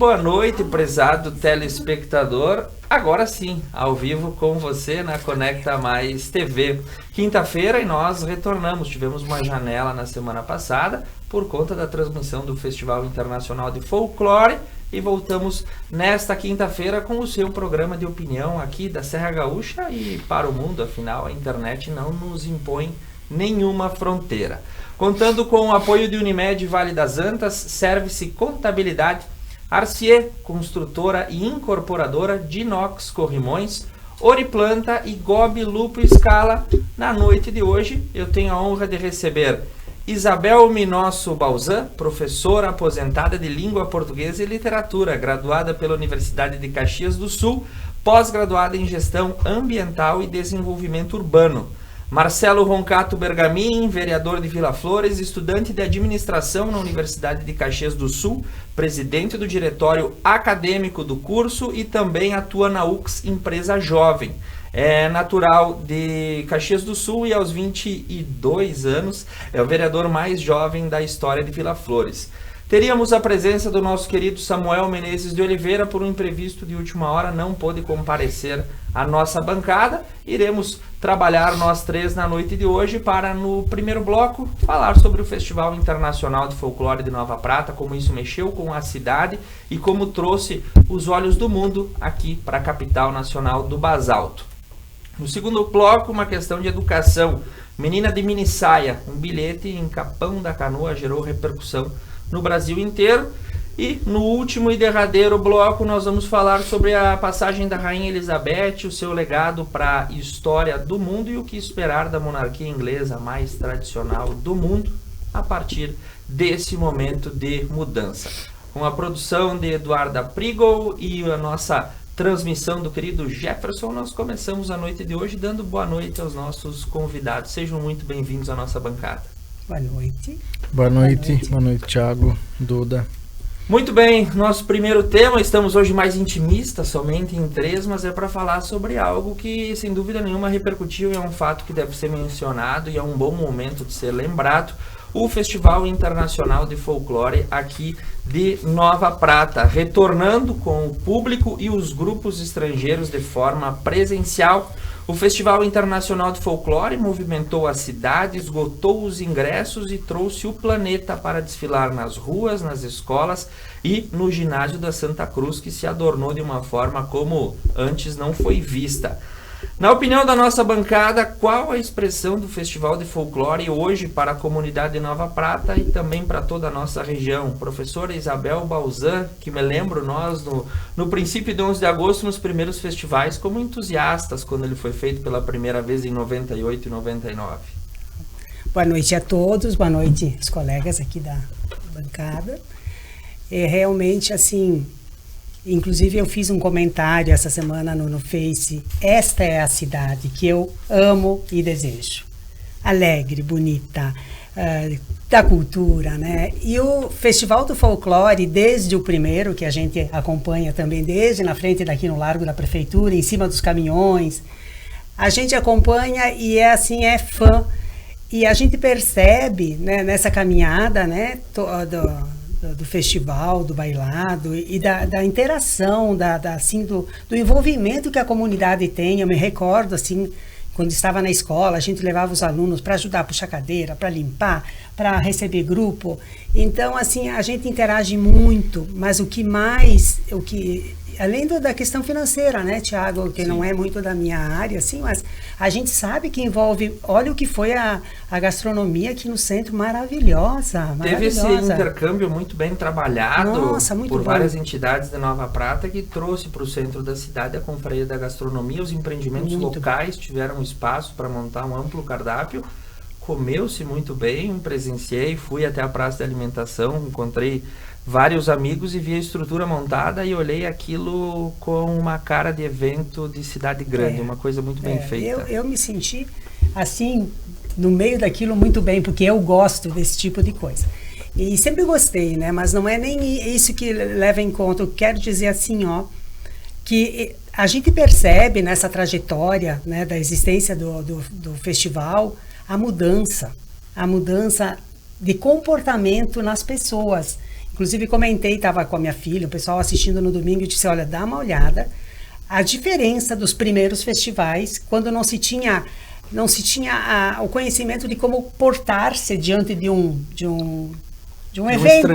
boa noite, prezado telespectador. Agora sim, ao vivo com você na Conecta Mais TV. Quinta-feira e nós retornamos. Tivemos uma janela na semana passada por conta da transmissão do Festival Internacional de Folclore e voltamos nesta quinta-feira com o seu programa de opinião aqui da Serra Gaúcha e para o mundo. Afinal, a internet não nos impõe nenhuma fronteira. Contando com o apoio de Unimed Vale das Antas, Service Contabilidade, Arcier, construtora e incorporadora, Dinox Corrimões, Oriplanta e Gobi Lupo Scala. Na noite de hoje, eu tenho a honra de receber Isabel Minosso Balzan, professora aposentada de Língua Portuguesa e Literatura, graduada pela Universidade de Caxias do Sul, pós-graduada em Gestão Ambiental e Desenvolvimento Urbano. Marcelo Roncato Bergamin, vereador de Vila Flores, estudante de administração na Universidade de Caxias do Sul, presidente do diretório acadêmico do curso e também atua na UX Empresa Jovem. É natural de Caxias do Sul e aos 22 anos é o vereador mais jovem da história de Vila Flores. Teríamos a presença do nosso querido Samuel Menezes de Oliveira, por um imprevisto de última hora, não pôde comparecer à nossa bancada. Iremos trabalhar nós três na noite de hoje para, no primeiro bloco, falar sobre o Festival Internacional de Folclore de Nova Prata, como isso mexeu com a cidade e como trouxe os olhos do mundo aqui para a capital nacional do Basalto. No segundo bloco, uma questão de educação. Menina de mini saia, um bilhete em Capão da Canoa gerou repercussão no Brasil inteiro. E no último e derradeiro bloco nós vamos falar sobre a passagem da Rainha Elizabeth, o seu legado para a história do mundo e o que esperar da monarquia inglesa mais tradicional do mundo a partir desse momento de mudança. Com a produção de Eduarda Prigol e a nossa transmissão do querido Jefferson, nós começamos a noite de hoje dando boa noite aos nossos convidados. Sejam muito bem-vindos à nossa bancada. Boa noite. Boa noite, Thiago, Duda. Muito bem, nosso primeiro tema, estamos hoje mais intimistas, somente em três, mas é para falar sobre algo que sem dúvida nenhuma repercutiu, é um fato que deve ser mencionado e é um bom momento de ser lembrado, o Festival Internacional de Folclore aqui de Nova Prata, retornando com o público e os grupos estrangeiros de forma presencial. O Festival Internacional de Folclore movimentou a cidade, esgotou os ingressos e trouxe o planeta para desfilar nas ruas, nas escolas e no ginásio da Santa Cruz, que se adornou de uma forma como antes não foi vista. Na opinião da nossa bancada, qual a expressão do Festival de Folclore hoje para a comunidade de Nova Prata e também para toda a nossa região? Professora Isabel Balzan, que me lembro nós no princípio de 11 de agosto, nos primeiros festivais, como entusiastas, quando ele foi feito pela primeira vez em 98 e 99. Boa noite a todos, boa noite aos colegas aqui da bancada. É realmente assim... Inclusive eu fiz um comentário essa semana no Face. Esta é a cidade que eu amo e desejo. Alegre, bonita, da cultura, né? E o Festival do Folclore, desde o primeiro, que a gente acompanha também, desde na frente daqui no Largo da Prefeitura, em cima dos caminhões, a gente acompanha e é assim, é fã. E a gente percebe, né, nessa caminhada, né, do festival, do bailado e da interação, assim, do envolvimento que a comunidade tem. Eu me recordo, assim, quando estava na escola, a gente levava os alunos para ajudar a puxar cadeira, para limpar, para receber grupo. Então, assim, a gente interage muito, mas além da questão financeira, né, Thiago, que Sim. Não é muito da minha área, assim, mas a gente sabe que envolve, olha o que foi a gastronomia aqui no centro, maravilhosa. Teve esse intercâmbio muito bem trabalhado. Nossa, muito por bom. Várias entidades de Nova Prata que trouxe para o centro da cidade a Confraria da Gastronomia, os empreendimentos muito locais bom. Tiveram espaço para montar um amplo cardápio, comeu-se muito bem, presenciei, fui até a Praça de Alimentação, encontrei vários amigos e vi a estrutura montada e olhei aquilo com uma cara de evento de cidade grande, uma coisa muito bem feita. Eu me senti assim, no meio daquilo muito bem, porque eu gosto desse tipo de coisa. E sempre gostei, né? Mas não é nem isso que leva em conta. Eu quero dizer assim, ó, que a gente percebe nessa trajetória, né, da existência do festival, a mudança de comportamento nas pessoas. Inclusive comentei, estava com a minha filha, o pessoal assistindo no domingo, e disse, olha, dá uma olhada, a diferença dos primeiros festivais, quando não se tinha o conhecimento de como portar-se diante de um evento,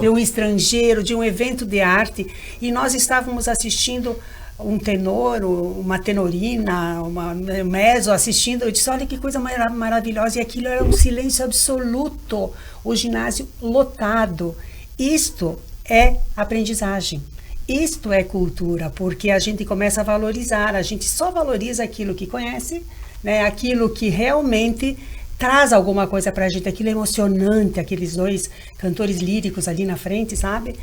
de um evento de arte, e nós estávamos assistindo um tenor, uma tenorina, uma mezzo assistindo, eu disse, olha que coisa maravilhosa, e aquilo era um silêncio absoluto, o ginásio lotado. Isto é aprendizagem, isto é cultura, porque a gente começa a valorizar, a gente só valoriza aquilo que conhece, né, aquilo que realmente traz alguma coisa pra gente, aquilo é emocionante, aqueles dois cantores líricos ali na frente, sabe?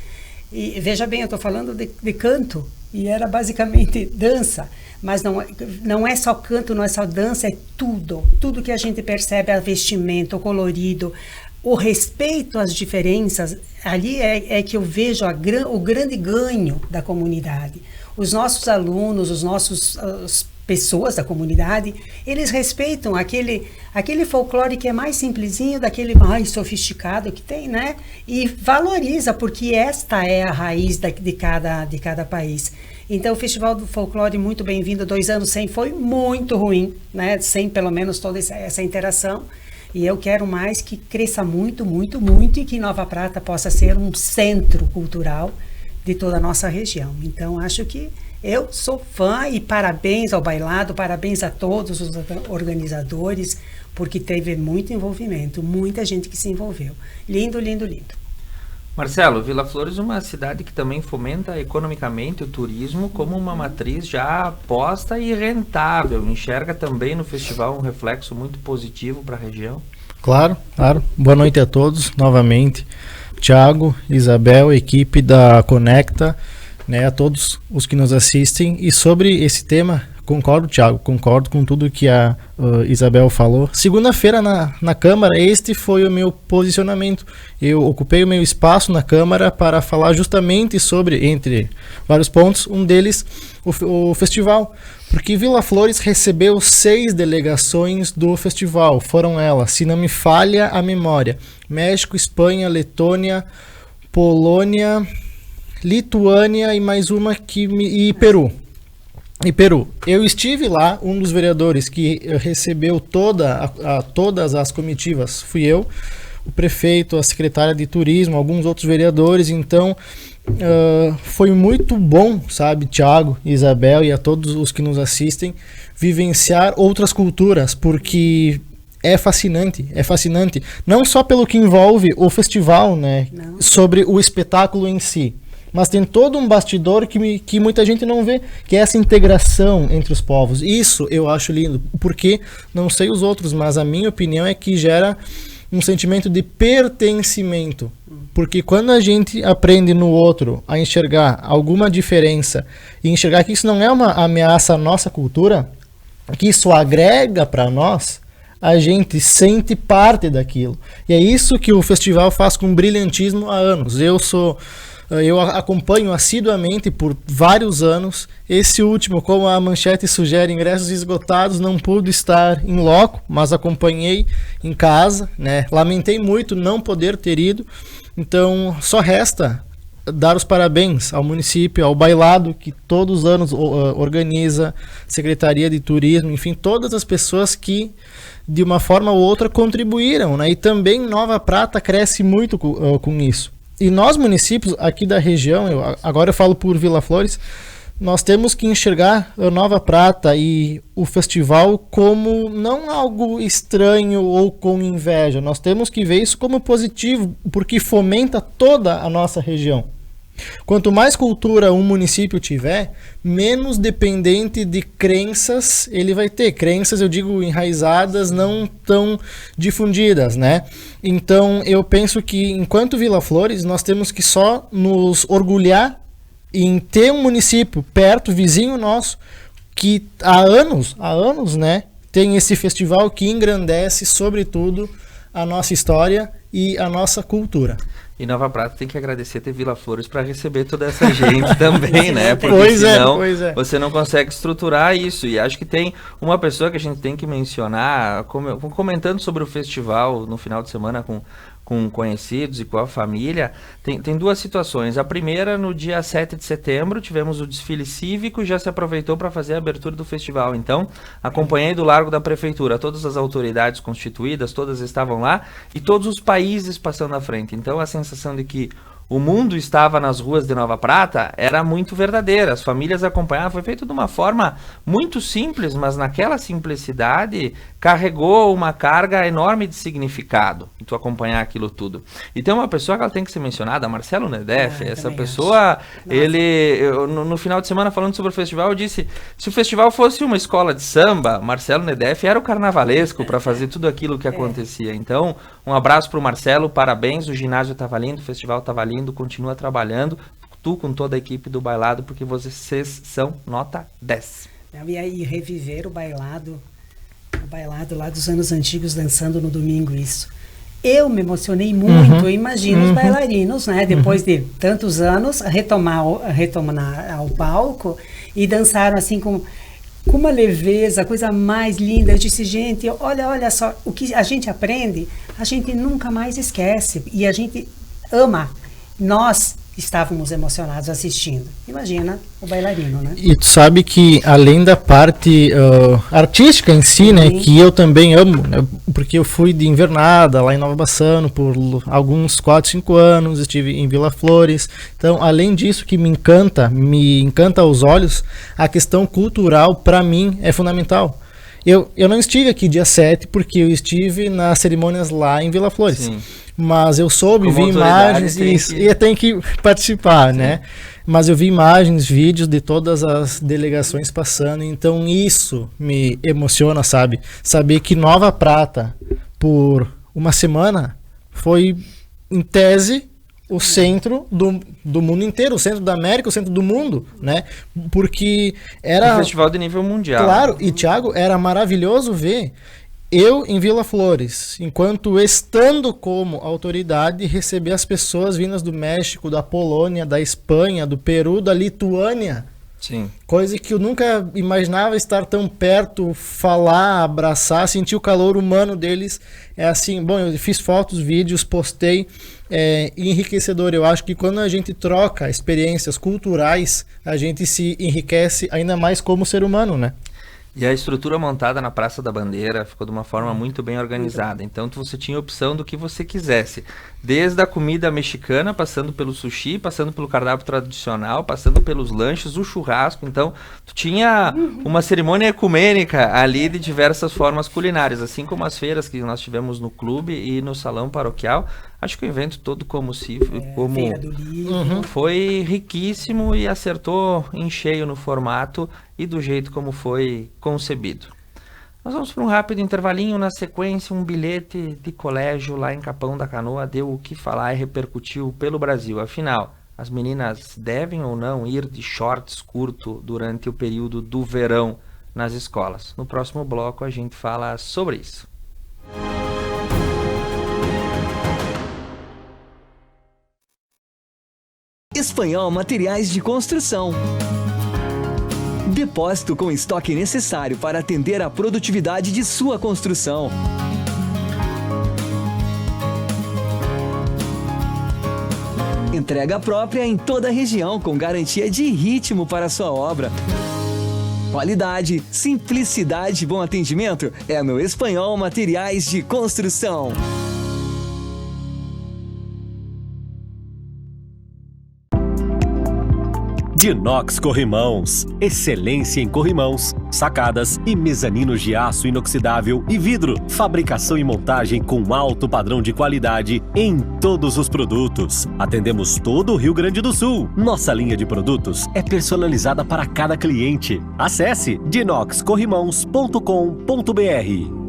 E veja bem, eu estou falando de canto, e era basicamente dança, mas não é só canto, não é só dança, é tudo que a gente percebe, a vestimenta, o colorido, o respeito às diferenças, ali é que eu vejo o grande ganho da comunidade. Os nossos alunos, as pessoas da comunidade, eles respeitam aquele folclore que é mais simplesinho, daquele mais sofisticado que tem, né? E valoriza, porque esta é a raiz de cada país. Então, o Festival do Folclore, muito bem-vindo. 2 anos sem foi muito ruim, né? Sem pelo menos toda essa interação. E eu quero mais que cresça muito, muito, muito, e que Nova Prata possa ser um centro cultural de toda a nossa região. Então, acho que eu sou fã, e parabéns ao Bailado, parabéns a todos os organizadores, porque teve muito envolvimento, muita gente que se envolveu. Lindo, lindo, lindo. Marcelo, Vila Flores é uma cidade que também fomenta economicamente o turismo como uma matriz já aposta e rentável. Enxerga também no festival um reflexo muito positivo para a região? Claro. Boa noite a todos, novamente. Thiago, Isabel, equipe da Conecta, né, a todos os que nos assistem. E sobre esse tema, concordo, Thiago, concordo com tudo que a Isabel falou. Segunda-feira na Câmara, este foi o meu posicionamento. Eu ocupei o meu espaço na Câmara para falar justamente sobre, entre vários pontos, um deles, o festival. Porque Vila Flores recebeu 6 delegações do festival. Foram elas, se não me falha a memória, México, Espanha, Letônia, Polônia, Lituânia e mais uma e Peru. Eu estive lá, um dos vereadores que recebeu todas as comitivas fui eu, o prefeito, a secretária de turismo, alguns outros vereadores. Então foi muito bom, sabe, Thiago, Isabel e a todos os que nos assistem, vivenciar outras culturas, porque é fascinante, não só pelo que envolve o festival, né, sobre o espetáculo em si, mas tem todo um bastidor que muita gente não vê, que é essa integração entre os povos. Isso eu acho lindo, porque não sei os outros, mas a minha opinião é que gera um sentimento de pertencimento. Porque quando a gente aprende no outro a enxergar alguma diferença e enxergar que isso não é uma ameaça à nossa cultura, que isso agrega para nós, a gente sente parte daquilo. E é isso que o festival faz com brilhantismo há anos. Eu acompanho assiduamente por vários anos. Esse último, como a manchete sugere, ingressos esgotados, não pude estar em loco, mas acompanhei em casa, né? Lamentei muito não poder ter ido. Então, só resta dar os parabéns ao município, ao Bailado, que todos os anos organiza, Secretaria de Turismo, enfim, todas as pessoas que, de uma forma ou outra, contribuíram, né? E também Nova Prata cresce muito com isso. E nós, municípios aqui da região, agora eu falo por Vila Flores, nós temos que enxergar a Nova Prata e o festival como não algo estranho ou com inveja. Nós temos que ver isso como positivo, porque fomenta toda a nossa região. Quanto mais cultura um município tiver, menos dependente de crenças ele vai ter. Crenças, eu digo, enraizadas, não tão difundidas, né? Então, eu penso que, enquanto Vila Flores, nós temos que só nos orgulhar em ter um município perto, vizinho nosso, que há anos, né, tem esse festival que engrandece, sobretudo, a nossa história e a nossa cultura. E Nova Prata tem que agradecer ter Vila Flores para receber toda essa gente também, né? Porque pois senão você não consegue estruturar isso. E acho que tem uma pessoa que a gente tem que mencionar, comentando sobre o festival no final de semana com com conhecidos e com a família, tem duas situações. A primeira, no dia 7 de setembro, tivemos o desfile cívico e já se aproveitou para fazer a abertura do festival. Então, acompanhei do Largo da Prefeitura, todas as autoridades constituídas, todas estavam lá, e todos os países passando à frente. Então, a sensação de que o mundo estava nas ruas de Nova Prata era muito verdadeira. As famílias acompanhavam. Foi feito de uma forma muito simples, mas naquela simplicidade carregou uma carga enorme de significado. Tu acompanhar aquilo tudo. E tem uma pessoa que ela tem que ser mencionada, Marcelo Nedeff. Essa pessoa, no final de semana falando sobre o festival, eu disse, se o festival fosse uma escola de samba, Marcelo Nedeff era o carnavalesco para fazer tudo aquilo que acontecia. Então, um abraço para o Marcelo, parabéns, o ginásio estava lindo, o festival estava lindo, continua trabalhando, tu com toda a equipe do bailado, porque vocês são nota 10. E aí reviver o bailado lá dos anos antigos, dançando no domingo, isso. Eu me emocionei muito, imagino os bailarinos, né, depois de tantos anos, retomar ao palco e dançaram assim com uma leveza, a coisa mais linda. Eu disse, gente, olha só, o que a gente aprende, a gente nunca mais esquece e a gente ama. Nós estávamos emocionados assistindo. Imagina o bailarino, né? E tu sabe que além da parte artística em si, né, que eu também amo, né, porque eu fui de invernada lá em Nova Bassano por alguns 4, 5 anos, estive em Vila Flores. Então, além disso que me encanta aos olhos, a questão cultural para mim é fundamental. Eu não estive aqui dia 7 porque eu estive nas cerimônias lá em Vila Flores. Sim. Mas eu soube, vi imagens e tem que participar, né? Mas eu vi imagens, vídeos de todas as delegações passando, então isso me emociona, sabe? Saber que Nova Prata, por uma semana, foi, em tese, o centro do mundo inteiro, o centro da América, o centro do mundo, né? Porque era... um festival de nível mundial. Claro, e Thiago, era maravilhoso ver eu em Vila Flores, enquanto estando como autoridade, receber as pessoas vindas do México, da Polônia, da Espanha, do Peru, da Lituânia. Sim. Coisa que eu nunca imaginava estar tão perto, falar, abraçar, sentir o calor humano deles. É assim, bom, eu fiz fotos, vídeos, postei, enriquecedor. Eu acho que quando a gente troca experiências culturais, a gente se enriquece ainda mais como ser humano, né? E a estrutura montada na Praça da Bandeira ficou de uma forma muito bem organizada. Então você tinha opção do que você quisesse. Desde a comida mexicana, passando pelo sushi, passando pelo cardápio tradicional, passando pelos lanches, o churrasco. Então tu tinha uma cerimônia ecumênica ali de diversas formas culinárias. Assim como as feiras que nós tivemos no clube e no salão paroquial. Acho que o evento todo foi riquíssimo e acertou em cheio no formato e do jeito como foi concebido. Nós vamos para um rápido intervalinho. Na sequência, um bilhete de colégio lá em Capão da Canoa deu o que falar e repercutiu pelo Brasil. Afinal, as meninas devem ou não ir de shorts curto durante o período do verão nas escolas? No próximo bloco a gente fala sobre isso. Espanhol Materiais de Construção. Depósito com estoque necessário para atender à produtividade de sua construção. Entrega própria em toda a região com garantia de ritmo para sua obra. Qualidade, simplicidade e bom atendimento é no Espanhol Materiais de Construção. Dinox Corrimãos, excelência em corrimãos, sacadas e mezaninos de aço inoxidável e vidro. Fabricação e montagem com alto padrão de qualidade em todos os produtos. Atendemos todo o Rio Grande do Sul. Nossa linha de produtos é personalizada para cada cliente. Acesse dinoxcorrimãos.com.br.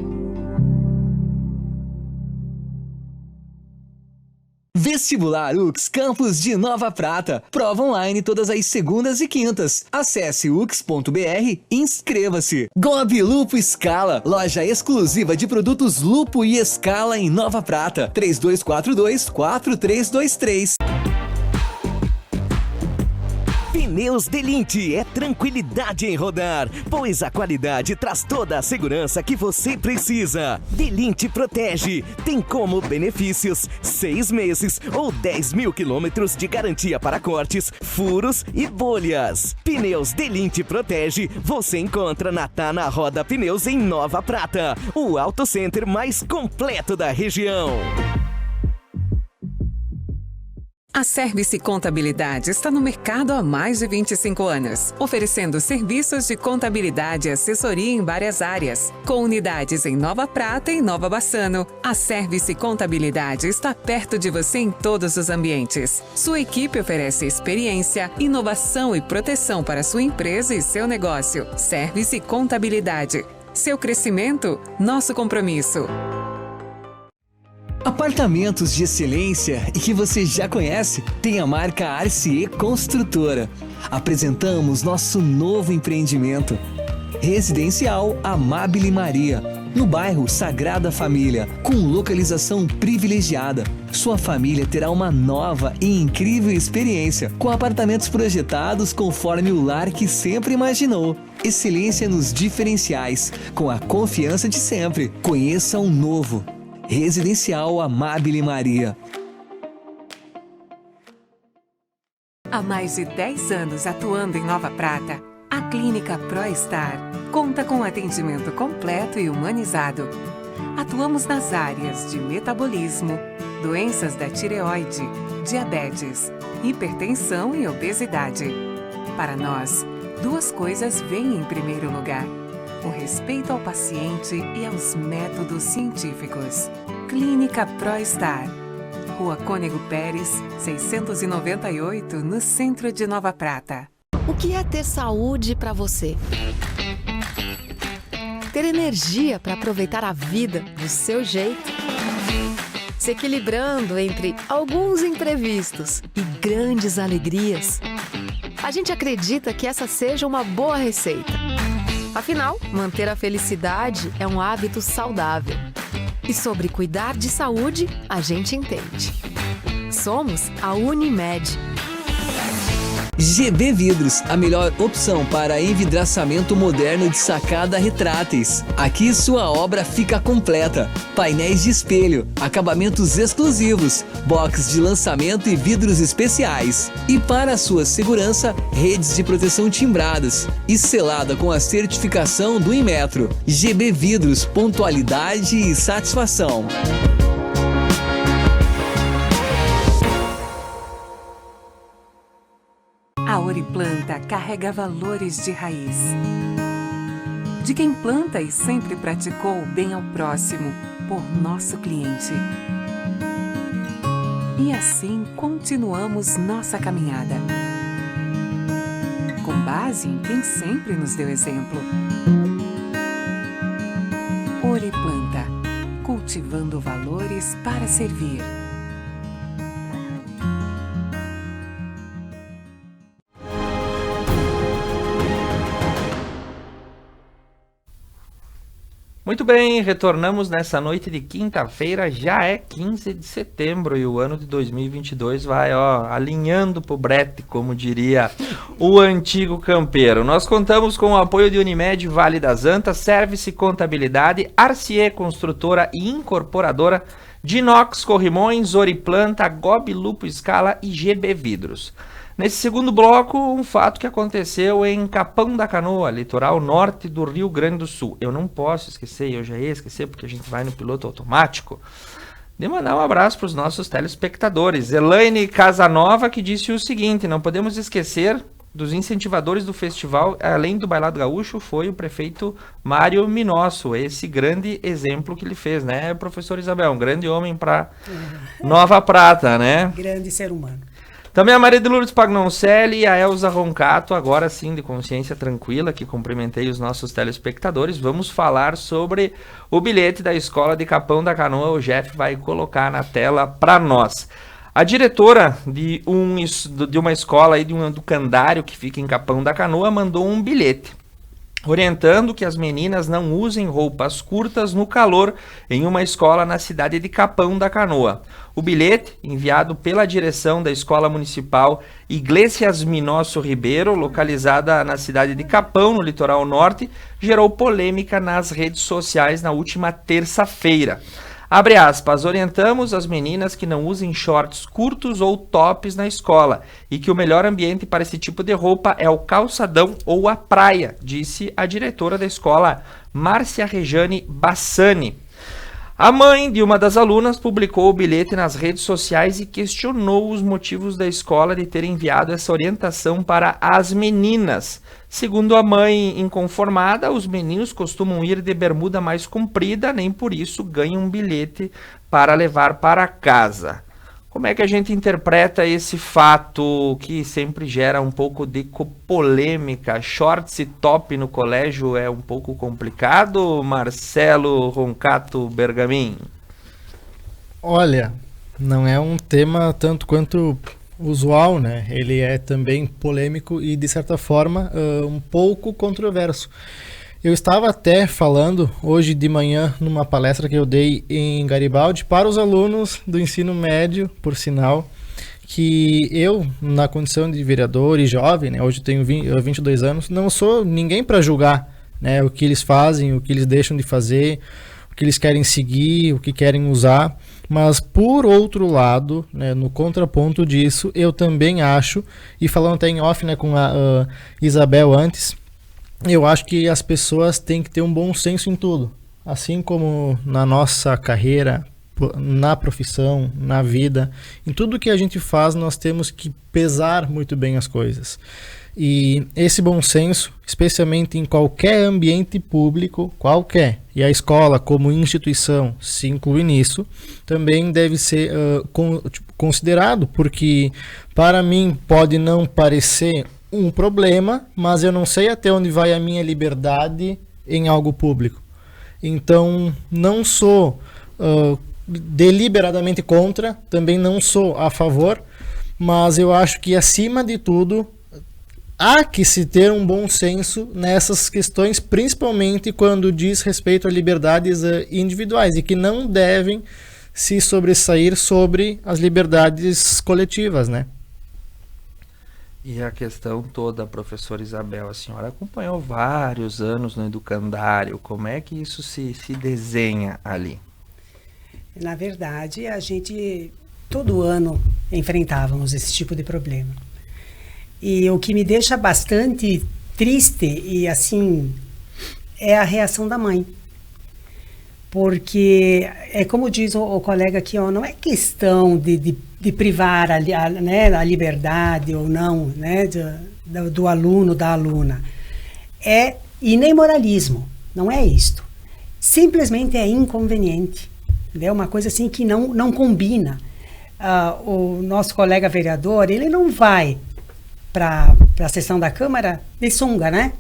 Vestibular UX Campus de Nova Prata. Prova online todas as segundas e quintas. Acesse ux.br e inscreva-se. Gobi Lupo Scala, loja exclusiva de produtos Lupo e Scala em Nova Prata. 3242-4323. Pneus Delinte é tranquilidade em rodar, pois a qualidade traz toda a segurança que você precisa. Delinte Protege tem como benefícios 6 meses ou 10 mil quilômetros de garantia para cortes, furos e bolhas. Pneus Delinte Protege você encontra na Tana Roda Pneus em Nova Prata, o auto center mais completo da região. A Service Contabilidade está no mercado há mais de 25 anos, oferecendo serviços de contabilidade e assessoria em várias áreas. Com unidades em Nova Prata e Nova Bassano, a Service Contabilidade está perto de você em todos os ambientes. Sua equipe oferece experiência, inovação e proteção para sua empresa e seu negócio. Service Contabilidade. Seu crescimento, nosso compromisso. Apartamentos de excelência e que você já conhece tem a marca Arcier Construtora. Apresentamos nosso novo empreendimento, Residencial Amabile Maria, no bairro Sagrada Família, com localização privilegiada. Sua família terá uma nova e incrível experiência, com apartamentos projetados conforme o lar que sempre imaginou. Excelência nos diferenciais, com a confiança de sempre. Conheça um novo Residencial Amabile Maria. Há mais de 10 anos atuando em Nova Prata, a Clínica ProStar conta com atendimento completo e humanizado. Atuamos nas áreas de metabolismo, doenças da tireoide, diabetes, hipertensão e obesidade. Para nós, duas coisas vêm em primeiro lugar: o respeito ao paciente e aos métodos científicos. Clínica ProStar, Rua Cônego Pérez, 698, no centro de Nova Prata. O que é ter saúde para você? Ter energia para aproveitar a vida do seu jeito? Se equilibrando entre alguns imprevistos e grandes alegrias? A gente acredita que essa seja uma boa receita. Afinal, manter a felicidade é um hábito saudável. E sobre cuidar de saúde, a gente entende. Somos a Unimed. GB Vidros, a melhor opção para envidraçamento moderno de sacada retráteis. Aqui sua obra fica completa. Painéis de espelho, acabamentos exclusivos, box de lançamento e vidros especiais. E para sua segurança, redes de proteção timbradas e selada com a certificação do Inmetro. GB Vidros, pontualidade e satisfação. A Oriplanta carrega valores de raiz. De quem planta e sempre praticou o bem ao próximo, por nosso cliente. E assim continuamos nossa caminhada. Com base em quem sempre nos deu exemplo. Oriplanta, cultivando valores para servir. Muito bem, retornamos nessa noite de quinta-feira, já é 15 de setembro e o ano de 2022 vai alinhando pro brete, como diria o antigo campeiro. Nós contamos com o apoio de Unimed, Vale das Antas, Service Contabilidade, Arcier Construtora e Incorporadora, Dinox Corrimões, Oriplanta, Gobi Lupo Scala e GB Vidros. Nesse segundo bloco, um fato que aconteceu em Capão da Canoa, litoral norte do Rio Grande do Sul. Eu não posso esquecer, eu já ia esquecer porque a gente vai no piloto automático, de mandar um abraço para os nossos telespectadores. Elaine Casanova, que disse o seguinte: não podemos esquecer dos incentivadores do festival, além do Bailado Gaúcho, foi o prefeito Mário Minosso, esse grande exemplo que ele fez, né, professor Isabel? Um grande homem para Nova Prata, né? Grande ser humano. Também a Maria de Lourdes Pagnoncelli e a Elza Roncato, agora sim de consciência tranquila, que cumprimentei os nossos telespectadores. Vamos falar sobre o bilhete da escola de Capão da Canoa. O Jeff vai colocar na tela para nós. A diretora de uma escola aí, do Candário, que fica em Capão da Canoa, mandou um bilhete. orientando que as meninas não usem roupas curtas no calor em uma escola na cidade de Capão da Canoa. O bilhete, enviado pela direção da Escola Municipal Iglesias Minosso Ribeiro, localizada na cidade de Capão, no litoral norte, gerou polêmica nas redes sociais na última terça-feira. Abre aspas, orientamos as meninas que não usem shorts curtos ou tops na escola e que o melhor ambiente para esse tipo de roupa é o calçadão ou a praia, disse a diretora da escola, Márcia Rejane Bassani. A mãe de uma das alunas publicou o bilhete nas redes sociais e questionou os motivos da escola de ter enviado essa orientação para as meninas. Segundo a mãe inconformada, os meninos costumam ir de bermuda mais comprida, nem por isso ganham um bilhete para levar para casa. Como é que a gente interpreta esse fato que sempre gera um pouco de polêmica? Shorts e top no colégio é um pouco complicado, Marcelo Roncato Bergamin? Olha, não é um tema tanto quanto usual, né? Ele é também polêmico e, de certa forma, um pouco controverso. Eu estava até falando hoje de manhã numa palestra que eu dei em Garibaldi para os alunos do ensino médio, por sinal, que eu, na condição de vereador e jovem, né, hoje eu tenho 22 anos, não sou ninguém para julgar, né, o que eles fazem, o que eles deixam de fazer, o que eles querem seguir, o que querem usar. Mas, por outro lado, né, no contraponto disso, eu também acho, e falando até em off, né, com a Isabel antes, eu acho que as pessoas têm que ter um bom senso em tudo. Assim como na nossa carreira, na profissão, na vida, em tudo que a gente faz, nós temos que pesar muito bem as coisas. E esse bom senso, especialmente em qualquer ambiente público, qualquer, e a escola como instituição se inclui nisso, também deve ser considerado, porque para mim pode não parecer um problema, mas eu não sei até onde vai a minha liberdade em algo público. Então, não sou deliberadamente contra, também não sou a favor, mas eu acho que, acima de tudo, há que se ter um bom senso nessas questões, principalmente quando diz respeito a liberdades individuais, e que não devem se sobressair sobre as liberdades coletivas, né? E a questão toda, professora Isabel, a senhora acompanhou vários anos no educandário, como é que isso se desenha ali? Na verdade, a gente todo ano enfrentávamos esse tipo de problema. E o que me deixa bastante triste e assim é a reação da mãe. Porque é como diz o colega aqui, ó, não é questão de privar a liberdade ou não, né, do aluno, da aluna. E nem moralismo, não é isto. Simplesmente é inconveniente. É uma coisa assim que não combina. O nosso colega vereador, ele não vai para a sessão da Câmara de sunga, né?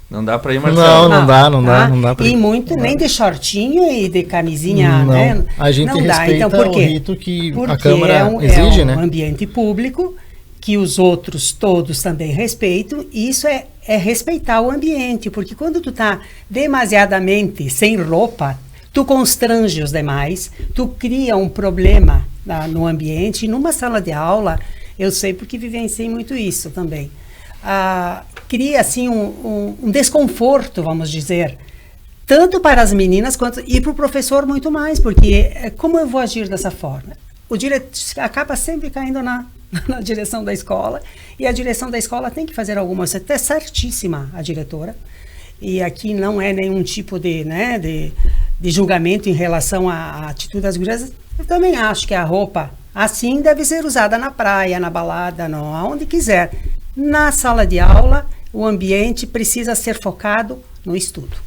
Não dá para ir, Marcelo? Não dá para ir. E muito, nem de shortinho e de camisinha, não, né? A gente não respeita então, por quê? o rito que porque a Câmara exige, né? É um ambiente público que os outros todos também respeitam, e isso é respeitar o ambiente, porque quando tu tá demasiadamente sem roupa, tu constrange os demais, tu cria um problema no ambiente, e numa sala de aula, eu sei porque vivenciei muito isso também. Cria assim um desconforto, vamos dizer, tanto para as meninas quanto e para o professor muito mais, porque como eu vou agir dessa forma? O diretor acaba sempre caindo na direção da escola, e a direção da escola tem que fazer alguma coisa, até certíssima a diretora, e aqui não é nenhum tipo de julgamento em relação à atitude das gurias. Eu também acho que a roupa assim deve ser usada na praia, na balada, aonde quiser. Na sala de aula, o ambiente precisa ser focado no estudo.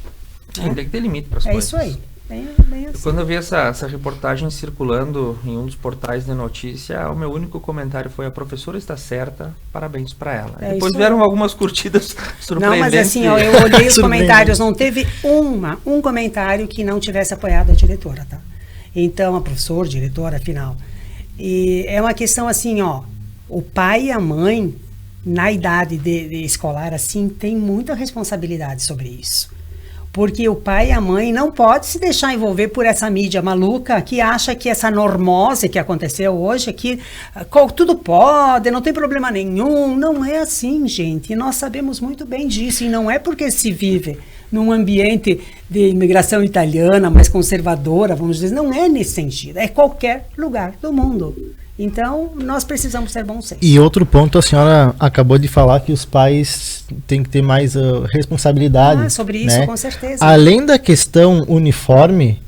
Sim, tem que ter limite para as coisas. É isso aí. Bem assim. Quando eu vi essa reportagem circulando em um dos portais de notícia, o meu único comentário foi: a professora está certa, parabéns para ela. Depois vieram algumas curtidas surpreendentes. Não, mas assim, ó, eu olhei os comentários, não teve um comentário que não tivesse apoiado a diretora, tá? Então, a professora, diretora, afinal. E é uma questão assim, ó, o pai e a mãe na idade de escolar, assim, tem muita responsabilidade sobre isso. Porque o pai e a mãe não podem se deixar envolver por essa mídia maluca que acha que essa normose que aconteceu hoje, que tudo pode, não tem problema nenhum. Não é assim, gente. E nós sabemos muito bem disso. E não é porque se vive num ambiente de imigração italiana, mais conservadora, vamos dizer, não é nesse sentido. É qualquer lugar do mundo. Então, nós precisamos ter bom senso. E outro ponto, a senhora acabou de falar que os pais têm que ter mais responsabilidade. Sobre isso, né? Com certeza. Além da questão uniforme,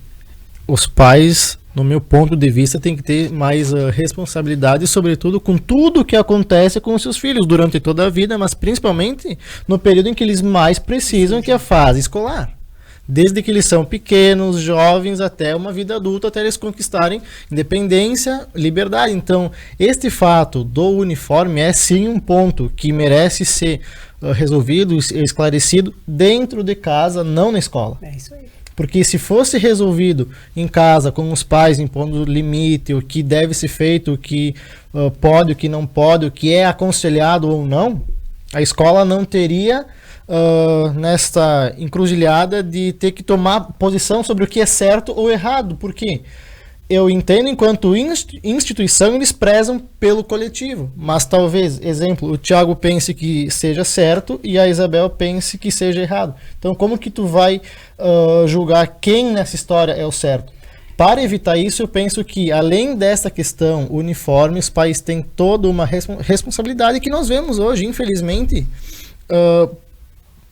os pais, no meu ponto de vista, têm que ter mais responsabilidade, sobretudo com tudo que acontece com os seus filhos durante toda a vida, mas principalmente no período em que eles mais precisam, que é a fase escolar. Desde que eles são pequenos, jovens, até uma vida adulta, até eles conquistarem independência, liberdade. Então, este fato do uniforme é sim um ponto que merece ser resolvido, esclarecido dentro de casa, não na escola. É isso aí. Porque se fosse resolvido em casa, com os pais impondo limite, o que deve ser feito, o que pode, o que não pode, o que é aconselhado ou não, a escola não teria nesta encruzilhada de ter que tomar posição sobre o que é certo ou errado. Por quê? Eu entendo, enquanto instituição, eles prezam pelo coletivo. Mas talvez, exemplo, o Thiago pense que seja certo e a Isabel pense que seja errado. Então, como que tu vai julgar quem nessa história é o certo? Para evitar isso, eu penso que, além dessa questão uniforme, os pais têm toda uma responsabilidade que nós vemos hoje, infelizmente.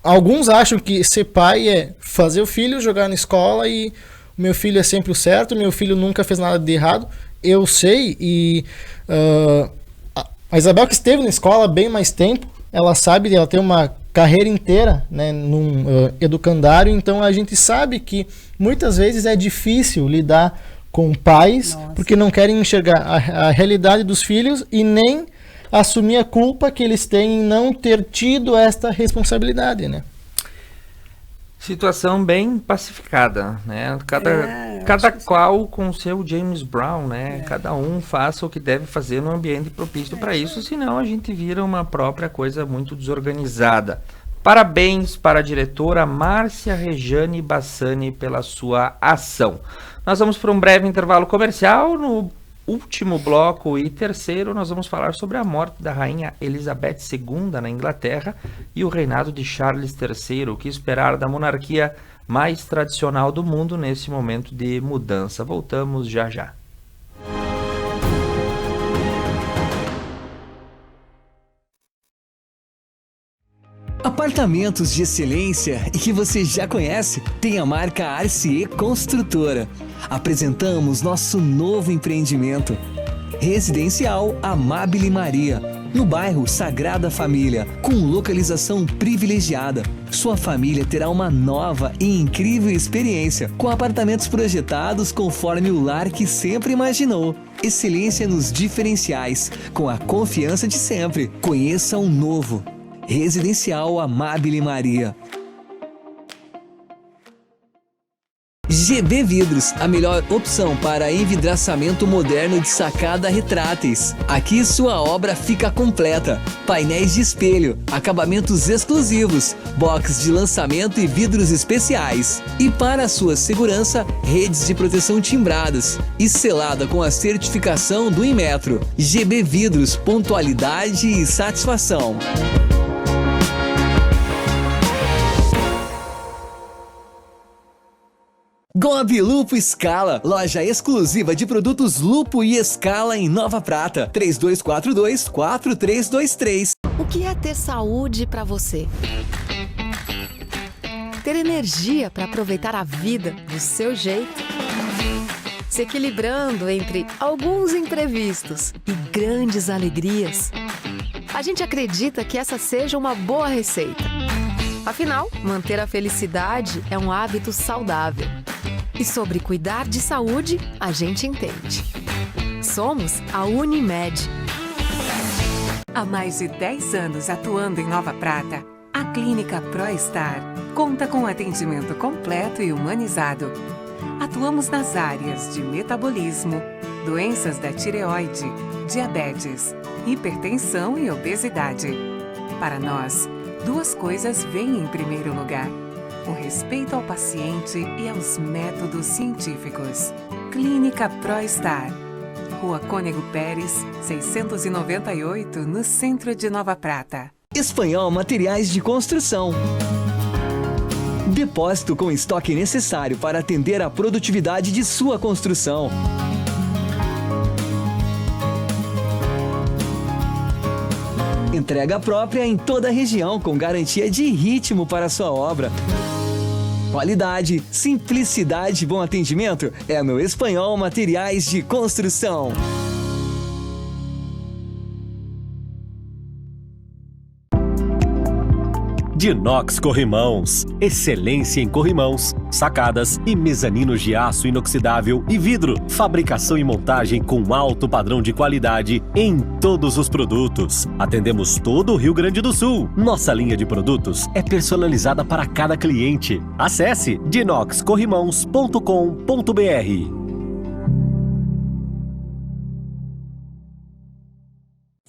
Alguns acham que ser pai é fazer o filho jogar na escola e meu filho é sempre o certo, meu filho nunca fez nada de errado. Eu sei, e a Isabel, que esteve na escola bem mais tempo, ela sabe, ela tem uma carreira inteira, né, num educandário, então a gente sabe que muitas vezes é difícil lidar com pais, porque não querem enxergar a realidade dos filhos e nem assumir a culpa que eles têm em não ter tido esta responsabilidade, né? Situação bem pacificada, né? Cada qual com o seu James Brown, né? Cada um faça o que deve fazer no ambiente propício para isso, senão a gente vira uma própria coisa muito desorganizada. Parabéns para a diretora Márcia Rejane Bassani pela sua ação. Nós vamos para um breve intervalo comercial. No último bloco e terceiro, nós vamos falar sobre a morte da rainha Elizabeth II na Inglaterra e o reinado de Charles III. O que esperar da monarquia mais tradicional do mundo nesse momento de mudança? Voltamos já já. Apartamentos de excelência e que você já conhece, tem a marca Arcier Construtora. Apresentamos nosso novo empreendimento, Residencial Amabile Maria, no bairro Sagrada Família, com localização privilegiada. Sua família terá uma nova e incrível experiência, com apartamentos projetados conforme o lar que sempre imaginou. Excelência nos diferenciais, com a confiança de sempre. Conheça um novo Residencial Amabile Maria. GB Vidros, a melhor opção para envidraçamento moderno de sacada retráteis. Aqui sua obra fica completa. Painéis de espelho, acabamentos exclusivos, box de lançamento e vidros especiais. E para sua segurança, redes de proteção timbradas e selada com a certificação do Inmetro. GB Vidros, pontualidade e satisfação. Gobi Lupo Scala, loja exclusiva de produtos Lupo e Scala em Nova Prata. 3242-4323. O que é ter saúde para você? Ter energia para aproveitar a vida do seu jeito? Se equilibrando entre alguns imprevistos e grandes alegrias? A gente acredita que essa seja uma boa receita. Afinal, manter a felicidade é um hábito saudável. E sobre cuidar de saúde, a gente entende. Somos a Unimed. Há mais de 10 anos atuando em Nova Prata, a Clínica ProStar conta com atendimento completo e humanizado. Atuamos nas áreas de metabolismo, doenças da tireoide, diabetes, hipertensão e obesidade. Para nós, duas coisas vêm em primeiro lugar: o respeito ao paciente e aos métodos científicos. Clínica ProStar, Rua Cônego Pérez, 698, no centro de Nova Prata. Espanhol Materiais de Construção. Depósito com estoque necessário para atender a produtividade de sua construção. Entrega própria em toda a região com garantia de ritmo para sua obra. Qualidade, simplicidade e bom atendimento é no Espanhol Materiais de Construção. Dinox Corrimãos, excelência em corrimãos, sacadas e mezaninos de aço inoxidável e vidro. Fabricação e montagem com alto padrão de qualidade em todos os produtos. Atendemos todo o Rio Grande do Sul. Nossa linha de produtos é personalizada para cada cliente. Acesse dinoxcorrimãos.com.br.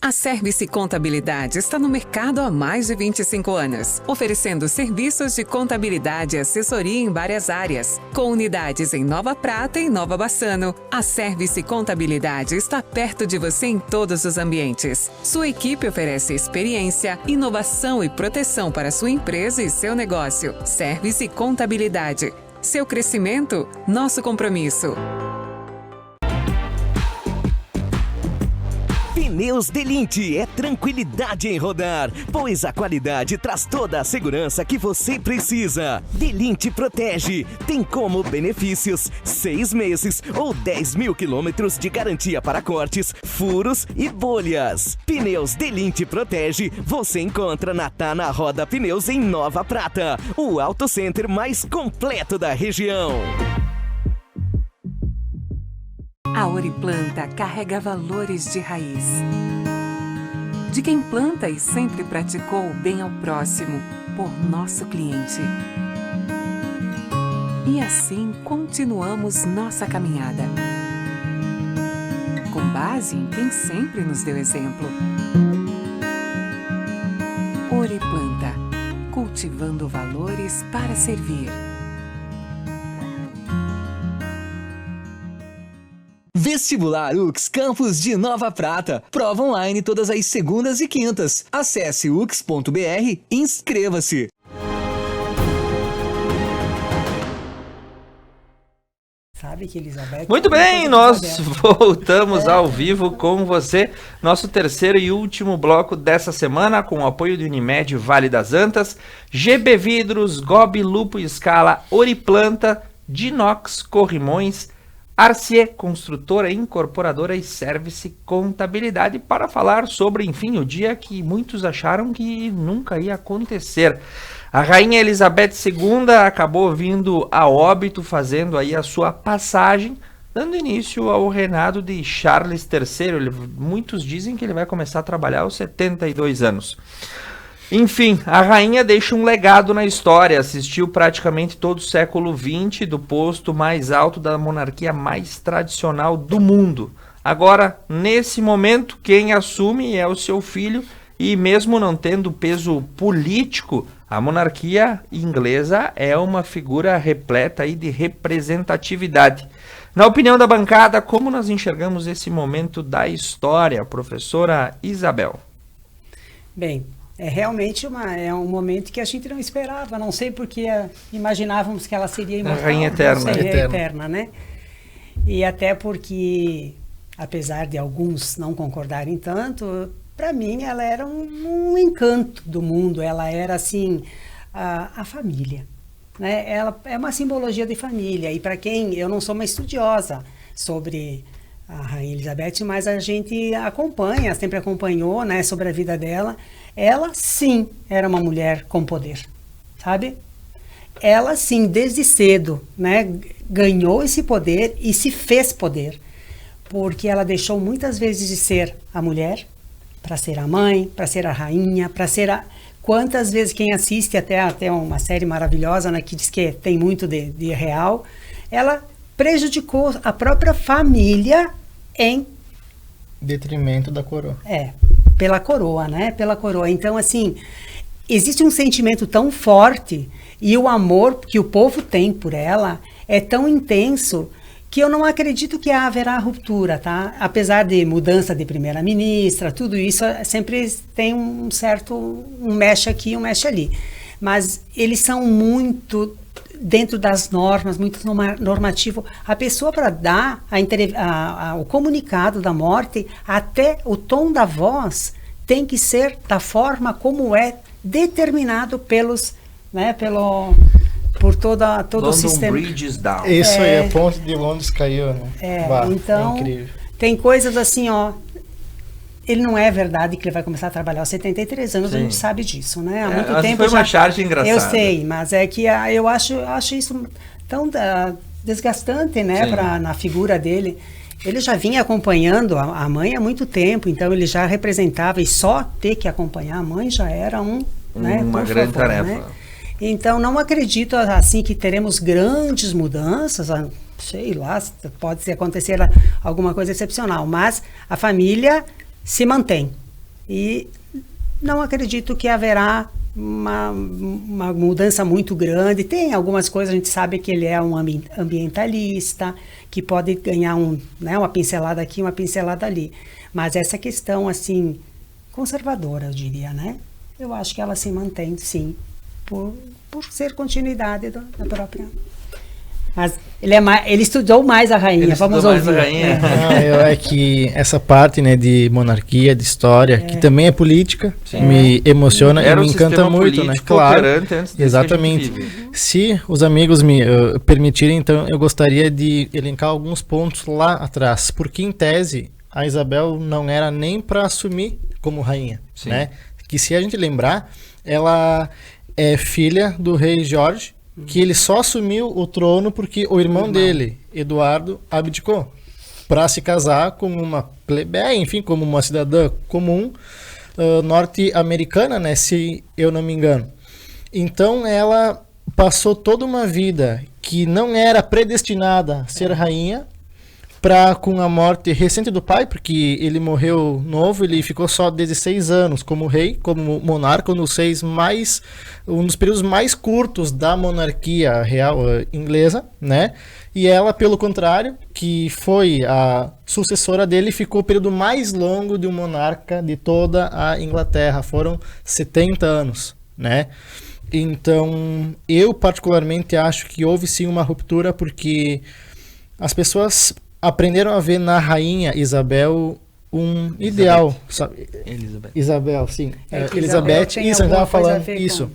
A Service Contabilidade está no mercado há mais de 25 anos, oferecendo serviços de contabilidade e assessoria em várias áreas. Com unidades em Nova Prata e Nova Bassano, a Service Contabilidade está perto de você em todos os ambientes. Sua equipe oferece experiência, inovação e proteção para sua empresa e seu negócio. Service Contabilidade. Seu crescimento, nosso compromisso. Pneus Delinte é tranquilidade em rodar, pois a qualidade traz toda a segurança que você precisa. Delinte Protege tem como benefícios 6 meses ou 10 mil quilômetros de garantia para cortes, furos e bolhas. Pneus Delinte Protege você encontra na Tana Roda Pneus em Nova Prata, o auto center mais completo da região. A Oriplanta carrega valores de raiz. De quem planta e sempre praticou o bem ao próximo, por nosso cliente. E assim continuamos nossa caminhada. Com base em quem sempre nos deu exemplo. Oriplanta, cultivando valores para servir. Vestibular UX Campus de Nova Prata. Prova online todas as segundas e quintas. Acesse ux.br e inscreva-se. Sabe que Elizabeth... Muito bem, nós voltamos ao vivo com você. Nosso terceiro e último bloco dessa semana, com o apoio de Unimed Vale das Antas, GB Vidros, Gobi Lupo e Scala, Oriplanta, Dinox Corrimões, Arcier, construtora, incorporadora e Service Contabilidade, para falar sobre, enfim, o dia que muitos acharam que nunca ia acontecer. A Rainha Elizabeth II acabou vindo a óbito, fazendo aí a sua passagem, dando início ao reinado de Charles III. Muitos dizem que ele vai começar a trabalhar aos 72 anos. Enfim, a rainha deixa um legado na história, assistiu praticamente todo o século XX do posto mais alto da monarquia mais tradicional do mundo. Agora, nesse momento, quem assume é o seu filho e mesmo não tendo peso político, a monarquia inglesa é uma figura repleta aí de representatividade. Na opinião da bancada, como nós enxergamos esse momento da história, professora Isabel? Bem, é realmente um momento que a gente não esperava, não sei porque imaginávamos que ela seria imortal. A rainha eterna. Eterna, né? E até porque, apesar de alguns não concordarem tanto, para mim ela era um encanto do mundo, ela era assim, a família. Né? Ela é uma simbologia de família, e para quem, eu não sou uma estudiosa sobre a Rainha Elizabeth, mas a gente acompanha, sempre acompanhou, né, sobre a vida dela. Ela, sim, era uma mulher com poder, sabe? Ela, sim, desde cedo, né, ganhou esse poder e se fez poder, porque ela deixou muitas vezes de ser a mulher para ser a mãe, para ser a rainha, para ser a... Quantas vezes quem assiste até uma série maravilhosa, né, que diz que tem muito de real, ela prejudicou a própria família em detrimento da coroa. pela coroa, né? Pela coroa. Então, assim, existe um sentimento tão forte e o amor que o povo tem por ela é tão intenso que eu não acredito que haverá ruptura, tá? Apesar de mudança de primeira-ministra, tudo isso sempre tem um mexe aqui, um mexe ali. Mas eles são muito dentro das normas, muito normativo. A pessoa, para dar o comunicado da morte, até o tom da voz tem que ser da forma como é determinado por todo o sistema. Bridge is down. Isso aí, a ponte de Londres caiu, né? Então, incrível. Tem coisas assim, ó. Ele não é verdade que ele vai começar a trabalhar aos 73 anos, a gente sabe disso, né? Há muito tempo foi uma charge engraçada. Eu sei, mas é que eu acho isso tão desgastante, né, na figura dele. Ele já vinha acompanhando a mãe há muito tempo, então ele já representava, e só ter que acompanhar a mãe já era uma grande tarefa. Né? Então, não acredito assim que teremos grandes mudanças, sei lá, pode acontecer alguma coisa excepcional, mas a família se mantém. E não acredito que haverá uma mudança muito grande. Tem algumas coisas, a gente sabe que ele é um ambientalista, que pode ganhar uma pincelada aqui, uma pincelada ali. Mas essa questão, assim, conservadora, eu diria, né? Eu acho que ela se mantém, sim, por ser continuidade da própria... Mas ele estudou mais a rainha, vamos ouvir. Mais a rainha. É que essa parte, né, de monarquia, de história, que também é política, me emociona e me encanta muito, né? Claro, exatamente. Se os amigos me permitirem, então eu gostaria de elencar alguns pontos lá atrás, porque em tese a Isabel não era nem para assumir como rainha, né? Que se a gente lembrar, ela é filha do rei Jorge, que ele só assumiu o trono porque o irmão dele, Eduardo, abdicou para se casar com uma plebeia, enfim, como uma cidadã comum norte-americana, né, se eu não me engano. Então ela passou toda uma vida que não era predestinada a ser rainha, com a morte recente do pai, porque ele morreu novo, ele ficou só 16 anos como rei, como monarca, um dos períodos mais curtos da monarquia real inglesa, né? E ela, pelo contrário, que foi a sucessora dele, ficou o período mais longo de um monarca de toda a Inglaterra, foram 70 anos, né? Então, eu particularmente acho que houve sim uma ruptura, porque as pessoas aprenderam a ver na rainha Isabel um ideal, sabe? Isabel, sim. Elizabeth, isso, eu estava falando isso.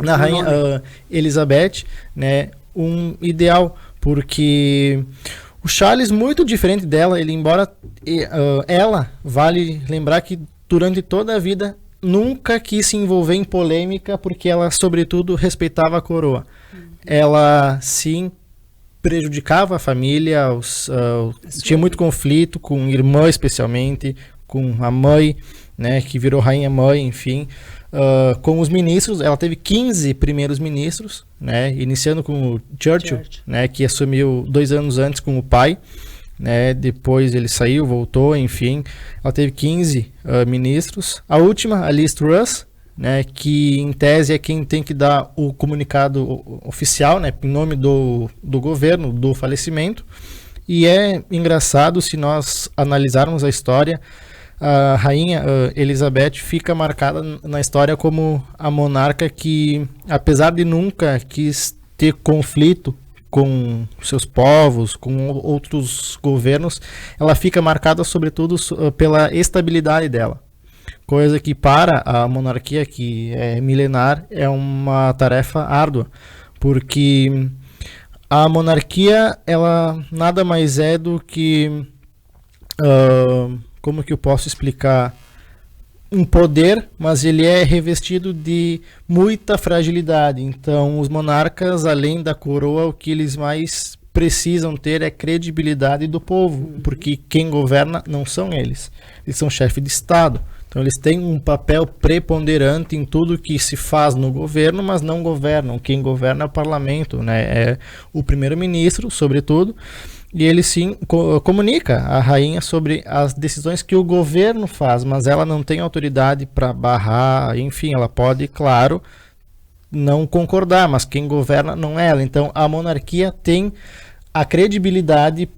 Na rainha Elizabeth, né, um ideal, porque o Charles, muito diferente dela, embora ela, vale lembrar que durante toda a vida nunca quis se envolver em polêmica, porque ela, sobretudo, respeitava a coroa. Ela, sim, prejudicava a família, tinha muito conflito com o irmão, especialmente, com a mãe, né, que virou rainha-mãe, enfim. Com os ministros, ela teve 15 primeiros ministros, né, iniciando com o Churchill, né, que assumiu 2 anos antes com o pai, né, depois ele saiu, voltou, enfim. Ela teve 15 ministros. A última, a Liz Truss, né, que em tese é quem tem que dar o comunicado oficial, né, em nome do governo, do falecimento. E é engraçado, se nós analisarmos a história, a rainha Elizabeth fica marcada na história como a monarca que, apesar de nunca quis ter conflito com seus povos, com outros governos, ela fica marcada sobretudo pela estabilidade dela. Coisa que para a monarquia, que é milenar, é uma tarefa árdua, porque a monarquia, ela nada mais é do que, como que eu posso explicar, um poder, mas ele é revestido de muita fragilidade. Então, os monarcas, além da coroa, o que eles mais precisam ter é credibilidade do povo, porque quem governa não são eles são chefe de Estado. Então eles têm um papel preponderante em tudo que se faz no governo, mas não governam. Quem governa é o parlamento, né? É o primeiro-ministro, sobretudo. e ele sim comunica à rainha sobre as decisões que o governo faz, mas ela não tem autoridade para barrar, enfim, ela pode, claro, não concordar, mas quem governa não é ela. Então a monarquia tem a credibilidade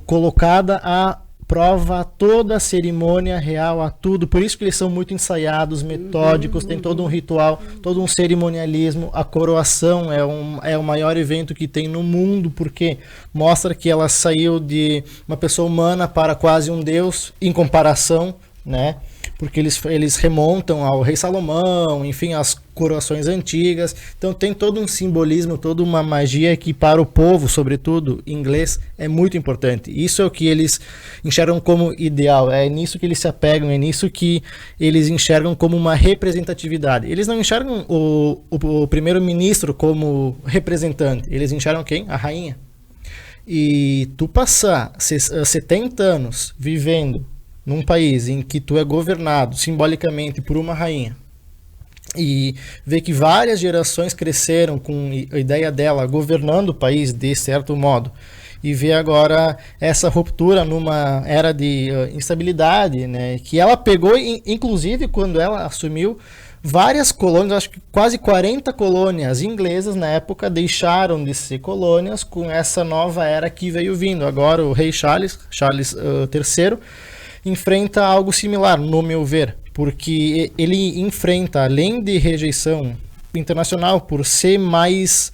colocada à prova a toda a cerimônia real, a tudo. Por isso que eles são muito ensaiados, metódicos, tem todo um ritual, todo um cerimonialismo. A coroação é o maior evento que tem no mundo, porque mostra que ela saiu de uma pessoa humana para quase um deus, em comparação, né? Porque eles remontam ao rei Salomão, enfim, às coroações antigas. Então tem todo um simbolismo, toda uma magia que para o povo, sobretudo inglês, é muito importante. Isso é o que eles enxergam como ideal, é nisso que eles se apegam, é nisso que eles enxergam como uma representatividade. Eles não enxergam o primeiro-ministro como representante, eles enxergam quem? A rainha. E tu passar 70 anos vivendo num país em que tu é governado simbolicamente por uma rainha e ver que várias gerações cresceram com a ideia dela governando o país de certo modo e ver agora essa ruptura numa era de instabilidade, né, que ela pegou, inclusive quando ela assumiu, várias colônias, acho que quase 40 colônias inglesas na época deixaram de ser colônias com essa nova era que veio vindo. Agora o rei Charles III enfrenta algo similar, no meu ver, porque ele enfrenta, além de rejeição internacional, por ser mais...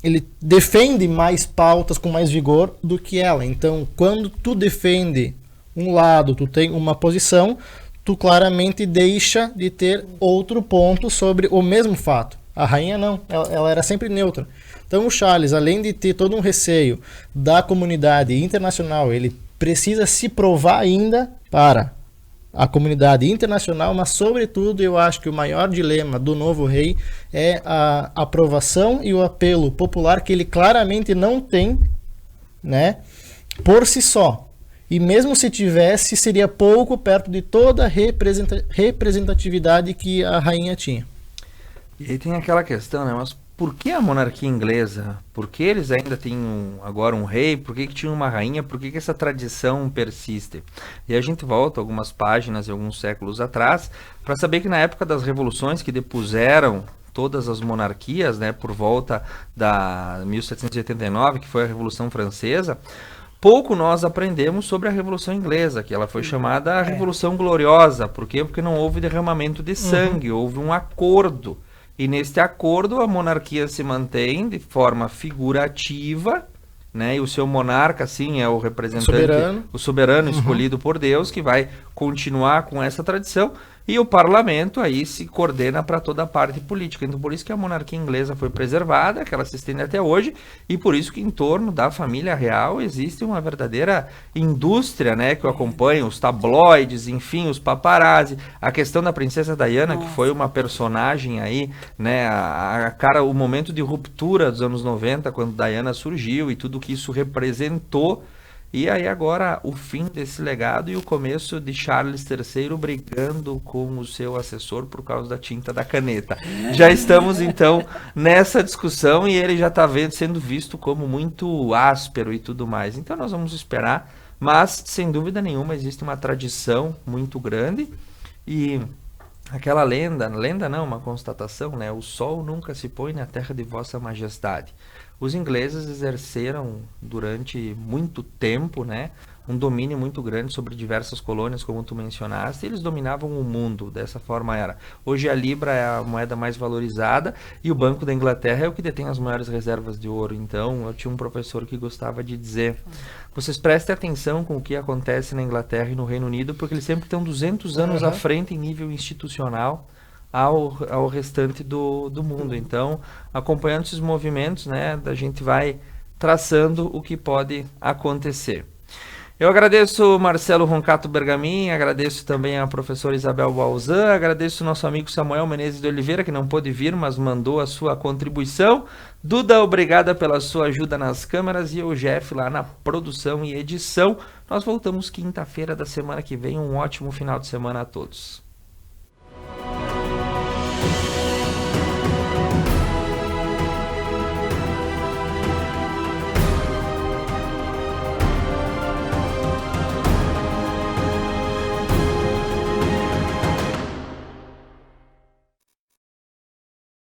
ele defende mais pautas com mais vigor do que ela. Então, quando tu defende um lado, tu tem uma posição, tu claramente deixa de ter outro ponto sobre o mesmo fato. A rainha não, ela era sempre neutra. Então, o Charles, além de ter todo um receio da comunidade internacional, ele precisa se provar ainda para a comunidade internacional, mas sobretudo eu acho que o maior dilema do novo rei é a aprovação e o apelo popular que ele claramente não tem, né, por si só. E mesmo se tivesse, seria pouco perto de toda a representatividade que a rainha tinha. E aí tem aquela questão, né, mas por que a monarquia inglesa? Por que eles ainda têm agora um rei? Por que tinha uma rainha? Por que essa tradição persiste? E a gente volta algumas páginas e alguns séculos atrás para saber que na época das revoluções que depuseram todas as monarquias, né, por volta da 1789, que foi a Revolução Francesa, pouco nós aprendemos sobre a Revolução Inglesa, que ela foi chamada a Revolução Gloriosa. Por quê? Porque não houve derramamento de sangue, houve um acordo. E neste acordo a monarquia se mantém de forma figurativa, né? E o seu monarca, assim, é o representante, o soberano escolhido por Deus, que vai continuar com essa tradição. E o parlamento aí se coordena para toda a parte política. Então por isso que a monarquia inglesa foi preservada, que ela se estende até hoje, e por isso que em torno da família real existe uma verdadeira indústria, né, que o acompanha, os tabloides, enfim, os paparazzi. A questão da princesa Diana, que foi uma personagem aí, né, o momento de ruptura dos anos 90, quando Diana surgiu e tudo que isso representou. E aí agora o fim desse legado e o começo de Charles III brigando com o seu assessor por causa da tinta da caneta. Já estamos então nessa discussão e ele já está sendo visto como muito áspero e tudo mais. Então nós vamos esperar, mas sem dúvida nenhuma existe uma tradição muito grande e aquela lenda não, uma constatação, né? O sol nunca se põe na terra de vossa majestade. Os ingleses exerceram durante muito tempo, né, um domínio muito grande sobre diversas colônias, como tu mencionaste, e eles dominavam o mundo, dessa forma era. Hoje a libra é a moeda mais valorizada e o Banco da Inglaterra é o que detém as maiores reservas de ouro. Então, eu tinha um professor que gostava de dizer, vocês prestem atenção com o que acontece na Inglaterra e no Reino Unido, porque eles sempre estão 200 anos à frente em nível institucional ao restante do mundo. Então, acompanhando esses movimentos, né, a gente vai traçando o que pode acontecer. Eu agradeço Marcelo Roncato Bergamin, agradeço também a professora Isabel Balzan, agradeço o nosso amigo Samuel Menezes de Oliveira, que não pôde vir, mas mandou a sua contribuição. Duda, obrigada pela sua ajuda nas câmeras e o Jeff lá na produção e edição. Nós voltamos quinta-feira da semana que vem. Um ótimo final de semana a todos.